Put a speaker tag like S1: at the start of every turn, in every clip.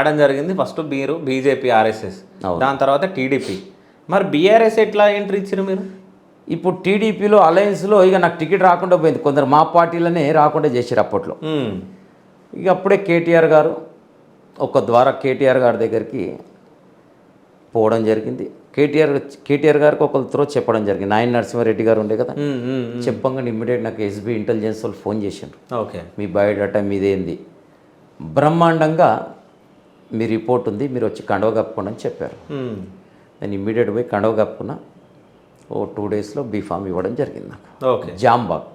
S1: ఆడడం జరిగింది ఫస్ట్ మీరు బీజేపీ ఆర్ఎస్ఎస్, దాని తర్వాత టీడీపీ. మరి బీఆర్ఎస్ ఎట్లా ఎంట్రీ ఇచ్చారు మీరు?
S2: ఇప్పుడు టీడీపీలో అలయన్స్లో ఇక నాకు టికెట్ రాకుండా పోయింది. కొందరు మా పార్టీలనే రాకుండా చేశారు అప్పట్లో. ఇక అప్పుడే కేటీఆర్ గారు కేటీఆర్ గారి దగ్గరికి పోవడం జరిగింది. కేటీఆర్ గారికి ఒకరితో చెప్పడం జరిగింది. నాయన నరసింహారెడ్డి గారు ఉండే కదా, చెప్పంగానే ఇమ్మీడియట్ నాకు ఎస్బీ ఇంటెలిజెన్స్ వాళ్ళు ఫోన్ చేశారు.
S1: ఓకే,
S2: మీ బయోడేటా మీదేంది, బ్రహ్మాండంగా మీ రిపోర్ట్ ఉంది, మీరు వచ్చి కండవ కప్పుకోండి అని చెప్పారు. నేను ఇమ్మీడియట్ పోయి కండవ కప్పుకున్నా. 2 డేస్లో బీఫామ్ ఇవ్వడం జరిగింది నాకు.
S1: ఓకే,
S2: జాంబాగ్.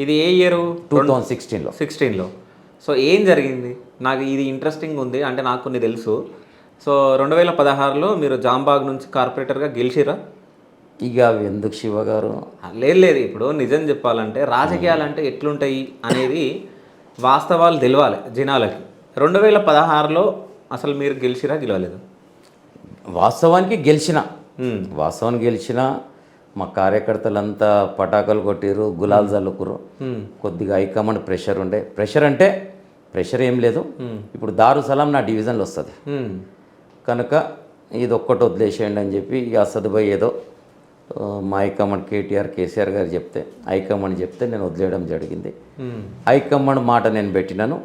S1: ఇది ఏ ఇయర్?
S2: 2016లో.
S1: సో ఏం జరిగింది? నాకు ఇది ఇంట్రెస్టింగ్ ఉంది, అంటే నాకు కొన్ని తెలుసు. సో 2016లో మీరు జాంబాగ్ నుంచి కార్పొరేటర్గా గెలిచిరా?
S2: ఇక అవి ఎందుకు శివ గారు?
S1: లేదు, ఇప్పుడు నిజం చెప్పాలంటే రాజకీయాలు అంటే ఎట్లుంటాయి అనేది వాస్తవాలు తెలవాలి జనాలకి. 2016లో అసలు మీరు గెలిచిరా, గెలవలేదు?
S2: వాస్తవానికి గెలిచిన మా కార్యకర్తలంతా పటాకులు కొట్టిరు, గులాల్ చల్లుకురు. కొద్దిగా హైకమాండ్ ప్రెషర్ అంటే ఏం లేదు. ఇప్పుడు దారుసలాం నా డివిజన్లో వస్తుంది కనుక ఇది ఒక్కటి వదిలేసేయండి అని చెప్పి అసదుభాయ్ ఏదో మా హైకమాండ్ కేసీఆర్ గారు హైకమాండ్ చెప్తే నేను వదిలేయడం జరిగింది. హైకమాండ్ మాట నేను పెట్టినాను.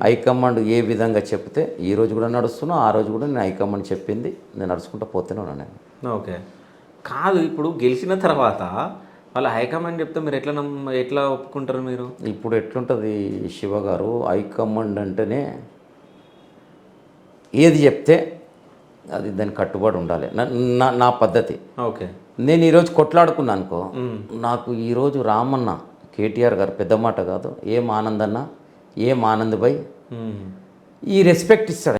S2: హైకమాండ్ ఏ విధంగా చెప్తే ఈ రోజు కూడా నడుస్తున్నా, ఆ రోజు కూడా నేను హైకమాండ్ చెప్పింది నేను నడుచుకుంటూ పోతూనే ఉన్నాను నేను.
S1: ఓకే, కాదు ఇప్పుడు గెలిచిన తర్వాత వాళ్ళ హైకమాండ్ చెప్తే మీరు ఎట్లా ఒప్పుకుంటారు మీరు?
S2: ఇప్పుడు ఎట్లుంటుంది శివ గారు, హైకమాండ్ అంటేనే ఏది చెప్తే అది దాని కట్టుబడి ఉండాలి, నా పద్ధతి.
S1: ఓకే,
S2: నేను ఈరోజు కొట్లాడుకున్నా అనుకో, నాకు ఈరోజు రామన్న కేటీఆర్ గారు పెద్ద మాట కాదు, ఏం ఆనంద్ భాయ్ ఈ రెస్పెక్ట్ ఇస్తాడు.